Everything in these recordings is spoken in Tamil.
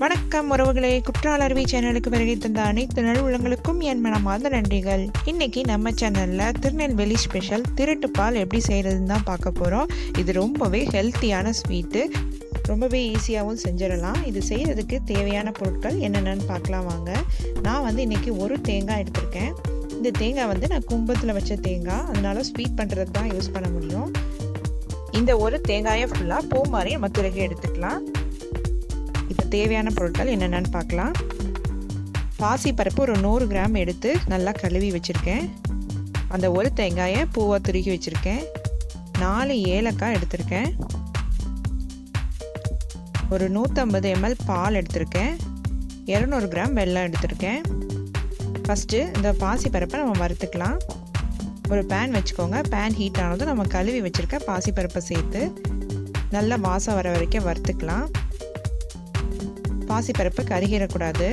வணக்கம் உறவுகளே, குற்றால அருவி சேனலுக்கு வருகை தந்த அனைத்து நல்வுள்ளங்களுக்கும் என் மனமார்ந்த நன்றிகள். இன்னைக்கு நம்ம சேனல்ல திருநெல்வேலி ஸ்பெஷல் திரட்டுப்பால் எப்படி செய்யறதுன்னு தான் பார்க்க போறோம். இது ரொம்பவே ஹெல்த்தியான ஸ்வீட்டு, ரொம்பவே ஈஸியாகவும் செஞ்சிடலாம். இது செய்யறதுக்கு தேவையான பொருட்கள் என்னென்னு பார்க்கலாம் வாங்க. நான் இன்னைக்கு ஒரு தேங்காய் எடுத்திருக்கேன். இந்த தேங்காய் நான் கும்பத்தில் வச்ச தேங்காய், அதனால ஸ்வீட் பண்ணுறது தான் யூஸ் பண்ண முடியும். இந்த ஒரு தேங்காயை ஃபுல்லாக பூ மாதிரி நம்ம துருகி எடுத்துக்கலாம். இப்போ தேவையான பொருட்கள் என்னென்னு பார்க்கலாம். பாசி பருப்பு ஒரு 100 கிராம் எடுத்து நல்லா கழுவி வச்சுருக்கேன். அந்த ஒரு தேங்காயை பூவாக துருகி வச்சுருக்கேன். 4 ஏலக்காய் எடுத்திருக்கேன். ஒரு 150 ml பால் எடுத்திருக்கேன். 200 கிராம் வெல்லம் எடுத்திருக்கேன். ஃபஸ்ட்டு இந்த பாசி பருப்பை நம்ம வறுத்துக்கலாம். ஒரு பேன் வச்சுக்கோங்க. பேன் ஹீட் ஆனதும் நம்ம கழுவி வச்சுருக்க பாசி பருப்பை சேர்த்து நல்லா வாசம் வர வரைக்கும் வறுத்துக்கலாம். பாசிப்பருப்பு கருகிடக்கூடாது.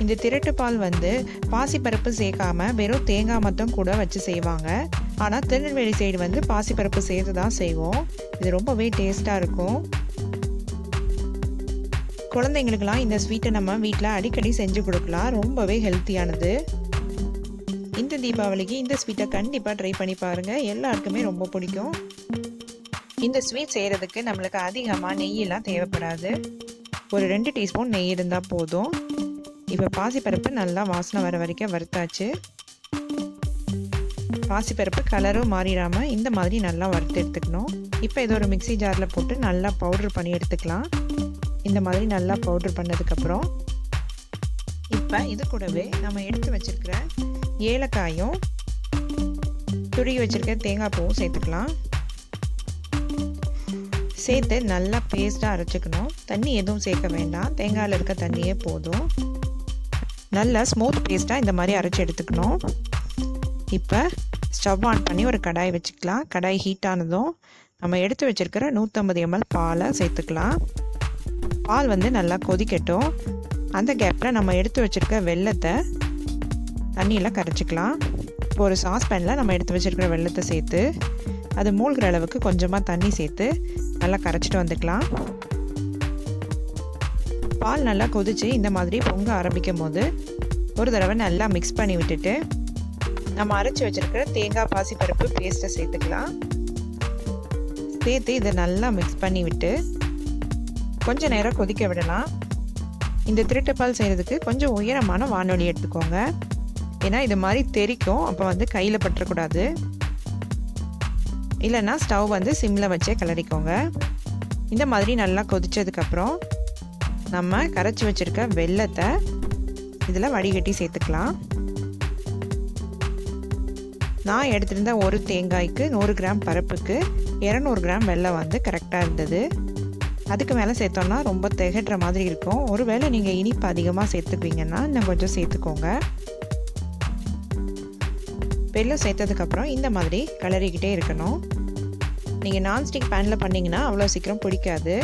இந்த திரட்டுப்பால் பாசிப்பருப்பு சேர்க்காம வெறும் தேங்காய் மட்டும் கூட வச்சு செய்வாங்க. ஆனால் திருநெல்வேலி சைடு பாசிப்பருப்பு சேர்த்து தான் செய்வோம். இது ரொம்பவே டேஸ்ட்டாக இருக்கும். குழந்தைங்களுக்கெல்லாம் இந்த ஸ்வீட்டை நம்ம வீட்டில் அடிக்கடி செஞ்சு கொடுக்கலாம். ரொம்பவே ஹெல்த்தியானது. இந்த தீபாவளிக்கு இந்த ஸ்வீட்டை கண்டிப்பாக ட்ரை பண்ணி பாருங்கள். எல்லாருக்குமே ரொம்ப பிடிக்கும். இந்த ஸ்வீட் செய்கிறதுக்கு நம்மளுக்கு அதிகமாக நெய்யெல்லாம் தேவைப்படாது. ஒரு 2 டீஸ்பூன் நெய் இருந்தால் போதும். இப்போ பாசிப்பருப்பு நல்லா வாசனை வர வரைக்கும் வறுத்தாச்சு. பாசிப்பருப்பு கலரும் மாறிடாமல் இந்த மாதிரி நல்லா வறுத்து எடுத்துக்கணும். இப்போ இதை ஒரு மிக்ஸி ஜாரில் போட்டு நல்லா பவுட்ரு பண்ணி எடுத்துக்கலாம். இந்த மாதிரி நல்லா பவுட்ரு பண்ணதுக்கப்புறம் இப்போ இது கூடவே நம்ம எடுத்து வச்சுருக்கிற ஏலக்காயும் துருகி வச்சுருக்க தேங்காய் பூவும் சேர்த்துக்கலாம். சேர்த்து நல்லா பேஸ்ட்டாக அரைச்சிக்கணும். தண்ணி எதுவும் சேர்க்க வேண்டாம். தேங்காயில் இருக்க தண்ணியே போதும். நல்லா ஸ்மூத் பேஸ்ட்டாக இந்த மாதிரி அரைச்சி எடுத்துக்கணும். இப்போ ஸ்டவ் ஆன் பண்ணி ஒரு கடாய் வச்சுக்கலாம். கடாய் ஹீட் ஆனதும் நம்ம எடுத்து வச்சுருக்கிற 150 ml பாலை சேர்த்துக்கலாம். பால் நல்லா கொதிக்கட்டும். அந்த கேப்பில் நம்ம எடுத்து வச்சுருக்க வெல்லத்தை தண்ணியில் கரைச்சிக்கலாம். இப்போ ஒரு சாஸ்பேனில் நம்ம எடுத்து வச்சுருக்கிற வெல்லத்தை சேர்த்து அது மூழ்கிற அளவுக்கு கொஞ்சமாக தண்ணி சேர்த்து நல்லா கரைச்சிட்டு வந்துக்கலாம். பால் நல்லா கொதித்து இந்த மாதிரி பொங்க ஆரம்பிக்கும் போது ஒரு தடவை நல்லா மிக்ஸ் பண்ணி விட்டுட்டு நம்ம அரைச்சி வச்சுருக்கிற தேங்காய் பாசிப்பருப்பு பேஸ்ட்டை சேர்த்துக்கலாம். சேர்த்து இதை நல்லா மிக்ஸ் பண்ணி விட்டு கொஞ்சம் நேரம் கொதிக்க விடலாம். இந்த திரட்டுப்பால் செய்கிறதுக்கு கொஞ்சம் உயரமான வானொலி எடுத்துக்கோங்க. ஏன்னா இது மாதிரி தெறிக்கும். அப்போ கையில் பற்றக்கூடாது. இல்லைன்னா ஸ்டவ் சிம்மில் வச்சே கிளறிக்கோங்க. இந்த மாதிரி நல்லா கொதித்ததுக்கப்புறம் நம்ம கரைச்சி வச்சுருக்க வெல்லத்தை இதில் வடிகட்டி சேர்த்துக்கலாம். நான் எடுத்திருந்த ஒரு தேங்காய்க்கு 100 கிராம் பருப்புக்கு 200 கிராம் வெல்லம் கரெக்டாக இருந்தது. அதுக்கு மேலே சேர்த்தோன்னா ரொம்ப திகட்டுற மாதிரி இருக்கும். ஒருவேளை நீங்கள் இனிப்பு அதிகமாக சேர்த்துக்குவீங்கன்னா இன்னும் கொஞ்சம் சேர்த்துக்கோங்க. வெல்லம் சேர்த்ததுக்கப்புறம் இந்த மாதிரி கிளறிக்கிட்டே இருக்கணும். நீங்கள் நான்ஸ்டிக் பேனில் பண்ணிங்கன்னா அவ்வளோ சீக்கிரம் பிடிக்காது.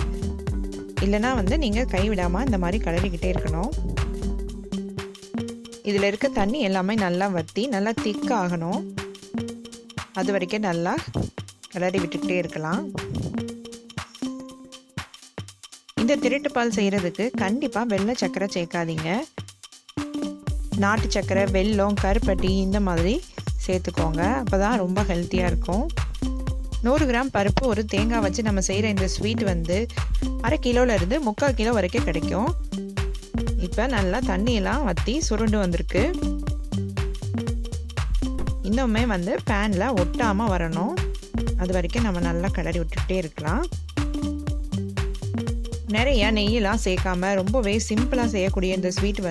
இல்லைனா நீங்கள் கைவிடாமல் இந்த மாதிரி கிளறிக்கிட்டே இருக்கணும். இதில் இருக்க தண்ணி எல்லாமே நல்லா வற்றி நல்லா திக்காகணும். அது வரைக்கும் நல்லா கிளறி விட்டுக்கிட்டே இருக்கலாம். இந்த திரட்டுப்பால் செய்கிறதுக்கு கண்டிப்பாக வெள்ளை சர்க்கரை சேர்க்காதீங்க. நாட்டு சர்க்கரை, வெல்லம், கருப்பட்டி இந்த மாதிரி சேர்த்துக்கோங்க. அப்போ தான் ரொம்ப ஹெல்த்தியாக இருக்கும். 100 கிராம் பருப்பு ஒரு தேங்காய் வச்சு நம்ம செய்கிற இந்த ஸ்வீட் 1/2 கிலோலேருந்து 3/4 கிலோ வரைக்கும் கிடைக்கும். இப்போ நல்லா தண்ணியெல்லாம் வற்றி சுருண்டு வந்திருக்கு. இன்னுமே பேனில் ஒட்டாமல் வரணும். அது வரைக்கும் நம்ம நல்லா கிளறி விட்டுக்கிட்டே இருக்கலாம். நிறைய நெய்யெல்லாம் சேர்க்காம ரொம்பவே சிம்பிளாக செய்யக்கூடிய இந்த ஸ்வீட்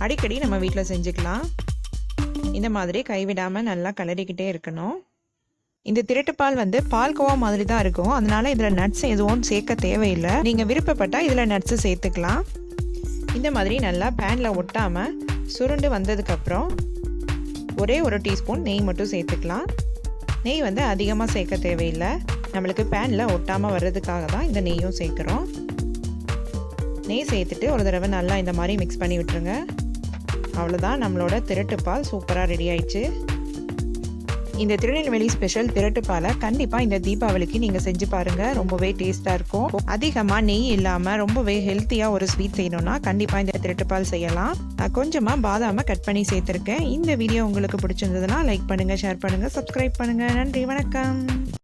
அடிக்கடி நம்ம வீட்டில் செஞ்சுக்கலாம். இந்த மாதிரி கைவிடாமல் நல்லா கிளறிக்கிட்டே இருக்கணும். இந்த திரட்டுப்பால் பால்கோவா மாதிரி தான் இருக்கும். அதனால இதில் நட்ஸ் எதுவும் சேர்க்க தேவையில்லை. நீங்கள் விருப்பப்பட்டால் இதில் நட்ஸு சேர்த்துக்கலாம். இந்த மாதிரி நல்லா பேனில் ஒட்டாமல் சுருண்டு வந்ததுக்கப்புறம் ஒரே ஒரு டீஸ்பூன் நெய் மட்டும் சேர்த்துக்கலாம். நெய் அதிகமாக சேர்க்க தேவையில்லை. நம்மளுக்கு பேனில் ஒட்டாமல் வர்றதுக்காக தான் இந்த நெய்யும் சேர்க்குறோம். நெய் சேர்த்துட்டு ஒரு தடவை நல்லா இந்த மாதிரி மிக்ஸ் பண்ணி விட்டுருங்க. அவ்வளோதான், நம்மளோட திரட்டுப்பால் சூப்பராக ரெடி ஆயிடுச்சு. இந்த திருநெல்வேலி ஸ்பெஷல் திரட்டுப்பாலை கண்டிப்பாக இந்த தீபாவளிக்கு நீங்கள் செஞ்சு பாருங்கள். ரொம்பவே டேஸ்ட்டாக இருக்கும். அதிகமாக நெய் இல்லாமல் ரொம்பவே ஹெல்த்தியாக ஒரு ஸ்வீட் செய்யணும்னா கண்டிப்பாக இந்த திரட்டுப்பால் செய்யலாம். நான் கொஞ்சமாக பாதாமை கட் பண்ணி சேர்த்துருக்கேன். இந்த வீடியோ உங்களுக்கு பிடிச்சிருந்ததுன்னா லைக் பண்ணுங்கள், ஷேர் பண்ணுங்கள், சப்ஸ்கிரைப் பண்ணுங்கள். நன்றி, வணக்கம்.